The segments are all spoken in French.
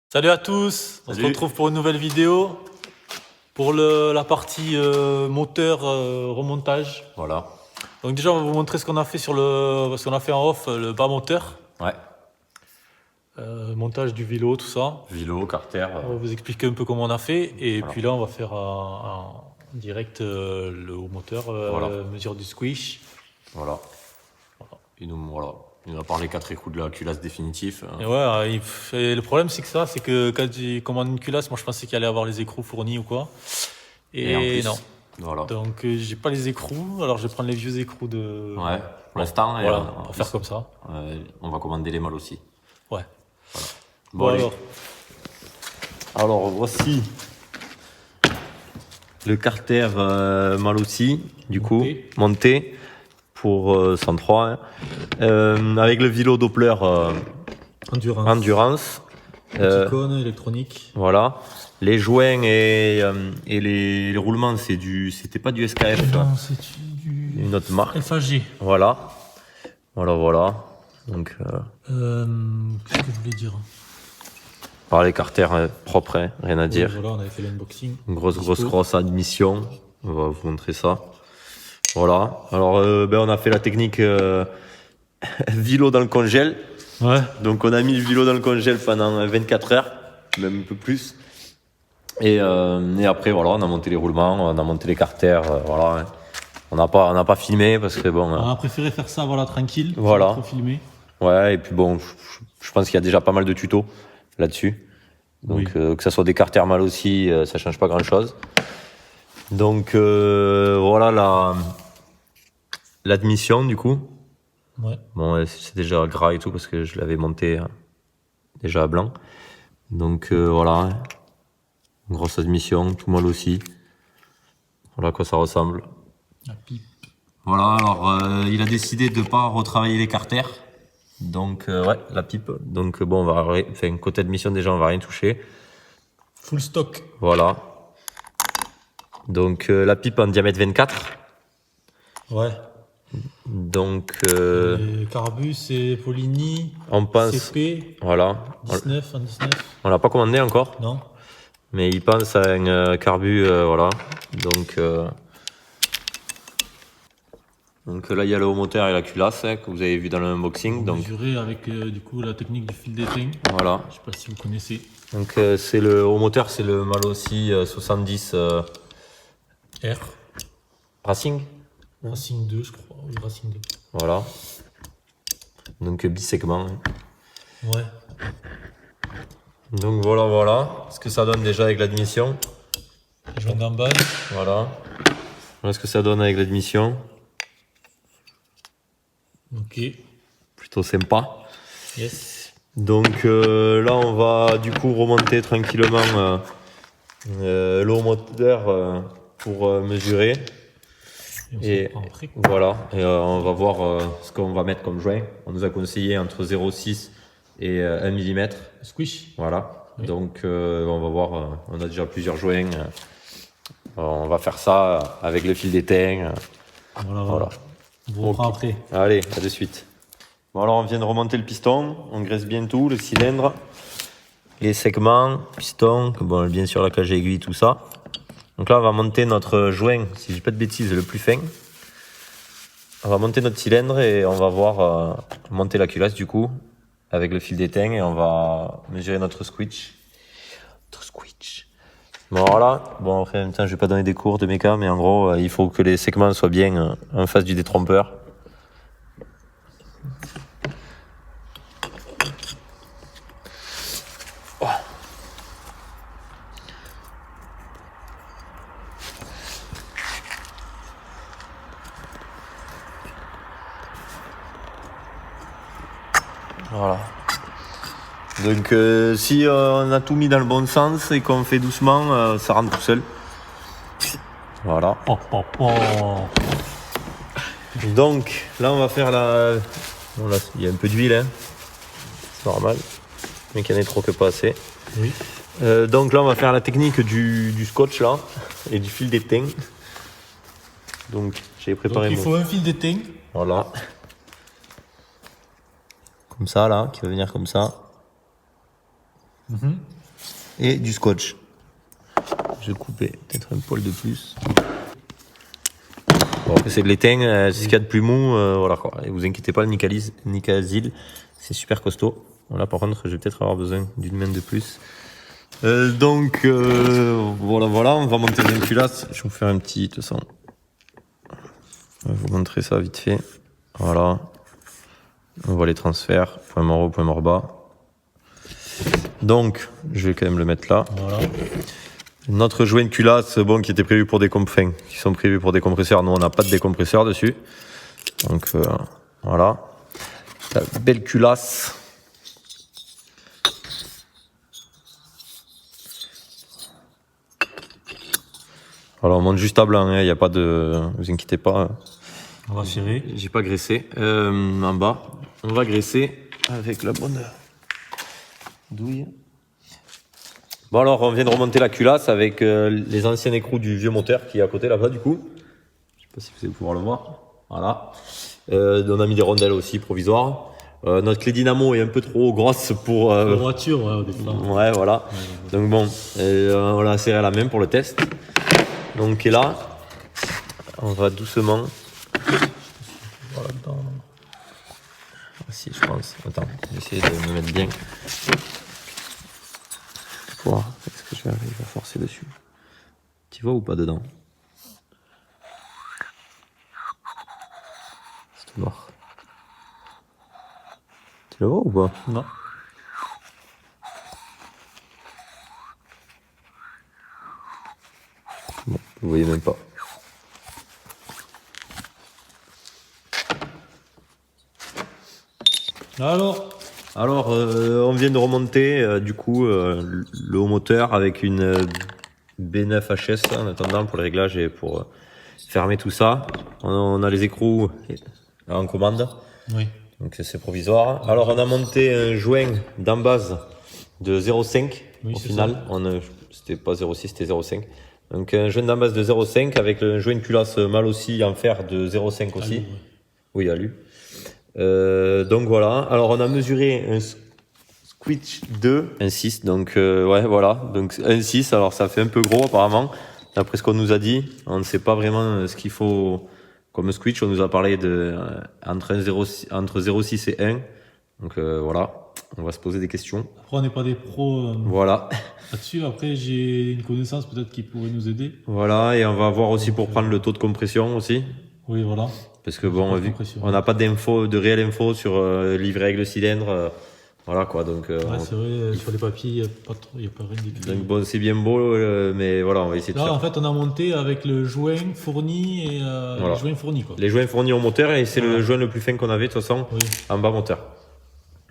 Salut à tous, on se retrouve pour une nouvelle vidéo pour la partie moteur remontage. Voilà. Donc déjà on va vous montrer ce qu'on a fait ce qu'on a fait en off, le bas moteur. Ouais. Montage du vélo, tout ça. Vélo, carter. On va vous expliquer un peu comment on a fait et Voilà. puis là on va faire en direct le haut moteur, Voilà. mesure du squish. Voilà. Il nous a parlé 4 écrous de la culasse définitif. Et ouais, et le problème c'est que quand il commande une culasse, moi je pensais qu'il allait avoir les écrous fournis ou quoi. Et en plus, non. voilà. Donc j'ai pas les écrous, alors je vais prendre les vieux écrous de... Ouais, pour l'instant. Voilà, on va faire comme ça. On va commander les mâles aussi. Ouais. Voilà. Bon allez. Alors, voici le carter mâle aussi, du coup, monté pour 103. Avec le vélo Doppler Endurance. Icône électronique. Voilà. Les joints et les roulements, c'était pas du SKF. Non, c'est Une autre marque. FAG. Voilà. Voilà. Donc, Qu'est-ce que je voulais dire? les carters propres, hein, rien à dire. Voilà, on avait fait l'unboxing. Une grosse crosse admission. On va vous montrer ça. Voilà. Alors, on a fait la technique vélo dans le congèle. Ouais. Donc, on a mis le vélo dans le congèle pendant 24 heures, même un peu plus. Et après, voilà, on a monté les roulements, on a monté les carters, voilà. On n'a pas filmé parce que bon. On a préféré faire ça, voilà, tranquille. Voilà. Pas trop filmé. Ouais, et puis bon, je pense qu'il y a déjà pas mal de tutos là-dessus. Donc, que ça soit des carters mal aussi, ça change pas grand-chose. Donc, voilà l'admission, du coup. Ouais. Bon, c'est déjà gras et tout parce que je l'avais monté déjà à blanc. Donc, voilà. Une grosse admission, tout mal aussi. Voilà à quoi ça ressemble. La pipe. Voilà, alors il a décidé de pas retravailler les carters. Donc, ouais, la pipe. Donc, bon, côté admission, déjà, on va rien toucher. Full stock. Voilà. Donc, la pipe en diamètre 24. Ouais. Donc, Carbus et Polini. on pense. CP. Voilà. 19 en 19. On l'a pas commandé encore. Non. Mais il pense à un Carbus, voilà. Donc là, il y a le haut moteur et la culasse que vous avez vu dans l'unboxing. Donc, mesuré avec du coup la technique du fil d'étain. Voilà. Je sais pas si vous connaissez. Donc c'est le haut moteur, c'est le Malossi 70 R. Racing. Racing 2, je crois. Oui, Racing 2. Voilà. Donc bisegment. Ouais. Donc voilà ce que ça donne déjà avec l'admission. Joint d'en bas. Voilà ce que ça donne avec l'admission. Ok. Plutôt sympa. Yes. Donc là on va du coup remonter tranquillement le haut moteur pour mesurer. Et voilà, et on va voir ce qu'on va mettre comme joint. On nous a conseillé entre 0,6 et 1 mm. Squish. Voilà. Oui. Donc on va voir, on a déjà plusieurs joints. On va faire ça avec le fil d'étain. Voilà. On vous reprend après. Allez, à de suite. Bon, alors on vient de remonter le piston. On graisse bien tout, le cylindre, les segments, piston, bon, bien sûr la cage aiguille, tout ça. Donc là, on va monter notre joint, si je dis pas de bêtises, le plus fin. On va monter notre cylindre et on va voir monter la culasse du coup, avec le fil d'étain, et on va mesurer notre squitch. Bon, voilà. Bon, après, en même temps, je vais pas donner des cours de méca, mais en gros, il faut que les segments soient bien en face du détrompeur. Voilà. Donc si on a tout mis dans le bon sens et qu'on fait doucement, ça rentre tout seul. Voilà. Donc là on va faire Bon, là il y a un peu d'huile, hein. C'est normal. Mais qu'il y en ait trop que pas assez. Oui. Donc là on va faire la technique du scotch là et du fil d'étain. Donc j'ai préparé. Donc, il faut un fil d'étain. Voilà. Comme ça là, qui va venir comme ça. et du scotch. Je vais couper peut-être un poil de plus. Bon, c'est de l'étain, c'est ce qu'il y a de plus mou, voilà quoi. Et vous inquiétez pas, le Nicasil, c'est super costaud. Là par contre, je vais peut-être avoir besoin d'une main de plus. Donc voilà, on va monter une culasse. Je vais vous faire un petit, de toute façon. Je vais vous montrer ça vite fait. Voilà. On voit les transferts, point mort haut, point mort bas. Donc, je vais quand même le mettre là. Voilà. Notre joint de culasse, bon, qui était prévu pour des qui sont prévus pour des compresseurs. Nous, on n'a pas de décompresseur dessus. Donc, voilà. La belle culasse. Alors, on monte juste à blanc, il n'y a pas de... Vous inquiétez pas. On va serrer. J'ai pas graissé. En bas, on va graisser avec la bonne douille. Bon alors, on vient de remonter la culasse avec les anciens écrous du vieux moteur qui est à côté là-bas du coup. Je sais pas si vous allez pouvoir le voir. Voilà. On a mis des rondelles aussi provisoires. Notre clé dynamo est un peu trop grosse pour... La voiture, ouais, au départ. Ouais, voilà. Donc bon, on l'a serré à la main pour le test. Donc et là, on va doucement... Voilà, dedans. Si, je pense. Attends, je vais essayer de me mettre bien. Voir, est-ce que je vais arriver à forcer dessus? Tu vois ou pas dedans? C'est tout noir. Tu le vois ou pas? Non. Bon, vous voyez même pas. Alors, on vient de remonter du coup le haut moteur avec une B9 HS en attendant pour les réglages et pour fermer tout ça. On a les écrous en commande, Oui. donc c'est provisoire. Alors on a monté un joint d'embase de 0,5 Oui, au c'est final. C'était pas 0,6, c'était 0,5. Donc un joint d'embase de 0,5 avec le joint de culasse mal aussi en fer de 0,5 aussi. Allez, ouais. Oui, alu. Donc voilà, alors on a mesuré un Squitch 2, un 6, donc ouais voilà, donc un 6, alors ça fait un peu gros apparemment, d'après ce qu'on nous a dit, on ne sait pas vraiment ce qu'il faut comme Squitch, on nous a parlé de entre 0,6 et 1, donc voilà, on va se poser des questions. Après, on n'est pas des pros Voilà, là-dessus. Après, j'ai une connaissance peut-être qui pourrait nous aider. voilà, et on va voir aussi pour prendre le taux de compression aussi. Oui, voilà. Parce que bon, vu on n'a pas de réelle info sur livret avec le cylindre, voilà quoi. Donc, Ouais, c'est vrai, sur les papiers, il n'y a pas rien d'écrit. donc bon, c'est bien beau, mais voilà, on va essayer de Là, faire. en fait, on a monté avec le joint fourni et Voilà. les joints fournis, quoi. Les joints fournis au moteur et c'est le joint le plus fin qu'on avait de toute façon Oui. en bas moteur.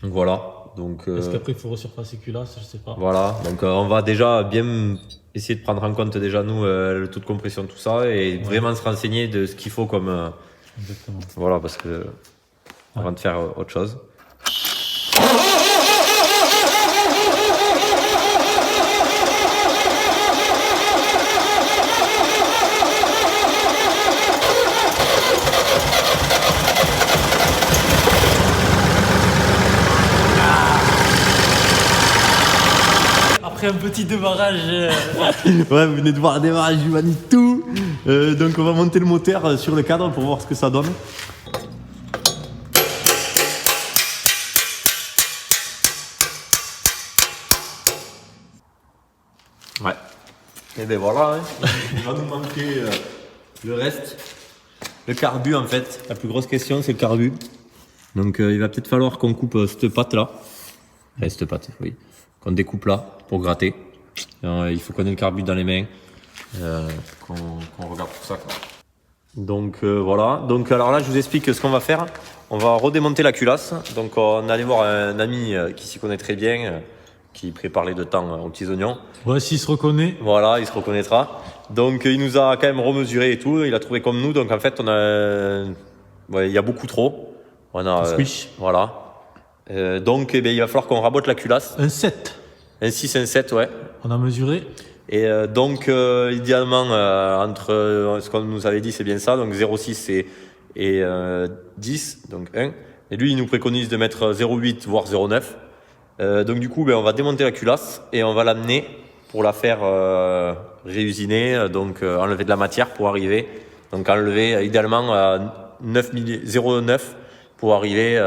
Donc voilà. Donc Est-ce qu'après, il faut resurfacer culasse? Je sais pas. voilà. Donc on va déjà bien essayer de prendre en compte déjà nous le taux de compression tout ça et vraiment se renseigner de ce qu'il faut comme Exactement. voilà parce que avant de faire autre chose. Après un petit démarrage. Ouais, vous venez de voir le démarrage du Manitou. Donc on va monter le moteur sur le cadre pour voir ce que ça donne. Ouais. Et ben voilà, hein. Il va nous manquer le reste. Le carbu en fait. La plus grosse question c'est le carbu. Donc il va peut-être falloir qu'on coupe cette patte là. Enfin, cette patte, oui. Qu'on découpe là pour gratter. Il faut qu'on ait le carbu dans les mains. Qu'on regarde tout ça quoi. Donc voilà. Donc alors là je vous explique ce qu'on va faire. On va redémonter la culasse. Donc on allait voir un ami qui s'y connaît très bien, qui prépare les 2 temps aux petits oignons. Ouais, s'il se reconnaît. Voilà, il se reconnaîtra. Donc il nous a quand même remesuré et tout. Il a trouvé comme nous. Donc en fait on a, il y a beaucoup trop. On a Squish. voilà. Donc eh bien, il va falloir qu'on rabote la culasse. Un 7. Un 6, un 7, ouais. On a mesuré. Et donc, idéalement, entre ce qu'on nous avait dit, c'est bien ça. Donc, 0,6 et 10, donc 1. Et lui, il nous préconise de mettre 0,8 voire 0,9. Donc du coup, on va démonter la culasse et on va l'amener pour la faire réusiner, donc enlever de la matière pour arriver. Donc enlever idéalement à 0,9 pour arriver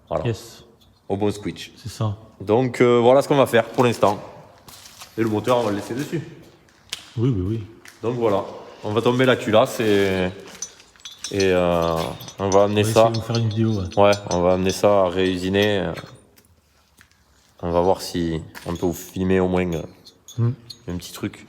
voilà, Yes, au bon switch. c'est ça. Donc voilà ce qu'on va faire pour l'instant. Et le moteur, on va le laisser dessus. Oui, oui, oui. Donc voilà, on va tomber la culasse et on va amener On va ça. essayer de vous faire une vidéo. Ouais. Ouais, on va amener ça à réusiner. On va voir si on peut vous filmer au moins un petit truc.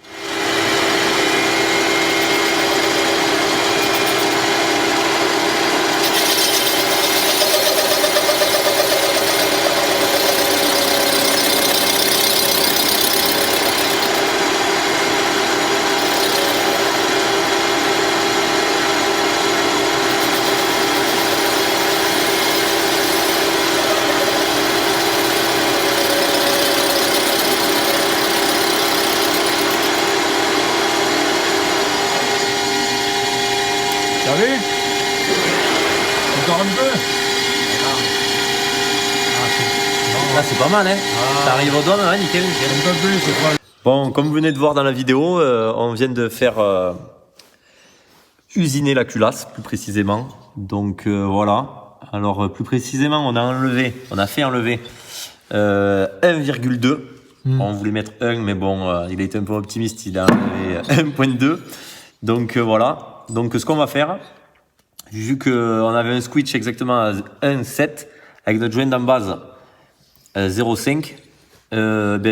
T'as vu? Encore un peu? Là, c'est pas mal, hein. Ça arrive au doigt, hein, nickel, nickel. Un peu plus, c'est pas... Bon, comme vous venez de voir dans la vidéo, on vient de faire usiner la culasse, plus précisément. Donc voilà. Alors plus précisément, on a fait enlever 1,2. On voulait mettre 1, mais bon, il a été un peu optimiste, il a enlevé 1,2. Donc voilà. Donc ce qu'on va faire, vu qu'on avait un switch exactement à 1,7 avec notre joint d'embase 0,5,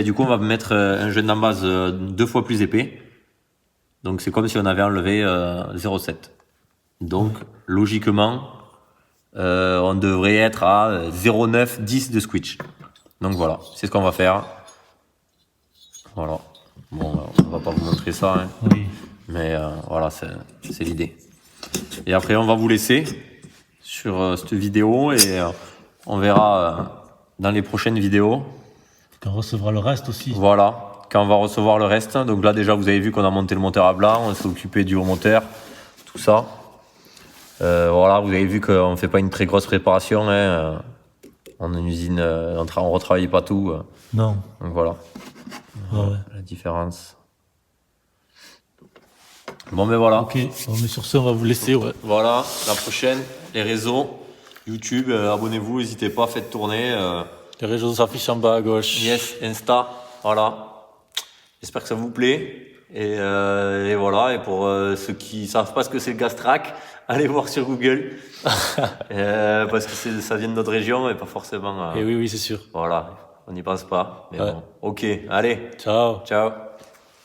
du coup on va mettre un joint d'embase 2 fois plus épais. Donc c'est comme si on avait enlevé 0,7. Donc logiquement, on devrait être à 0,9, 10 de switch. Donc voilà, c'est ce qu'on va faire. Voilà. Bon, on va pas vous montrer ça, hein. Oui. Mais voilà, c'est l'idée. Et après, on va vous laisser sur cette vidéo et on verra dans les prochaines vidéos. Quand on recevra le reste aussi. Voilà, quand on va recevoir le reste. Donc là, déjà, vous avez vu qu'on a monté le moteur à blanc, on s'est occupé du haut moteur, tout ça. Voilà, vous avez vu qu'on ne fait pas une très grosse préparation. Hein. En usine, on ne retravaille pas tout. Non. Donc voilà, Ouais. la différence. Bon, mais voilà. Ok, bon, mais sur ce, on va vous laisser. Ouais. Voilà, la prochaine, les réseaux, YouTube, abonnez-vous, n'hésitez pas, faites tourner. Les réseaux s'affichent en bas à gauche. Yes, Insta, voilà. J'espère que ça vous plaît. Et voilà, et pour ceux qui savent pas ce que c'est le Gastrac, allez voir sur Google. Parce que ça vient de notre région et pas forcément... Et oui, oui, c'est sûr. Voilà, on n'y pense pas. Mais Ouais. bon, ok, allez, Ciao. ciao.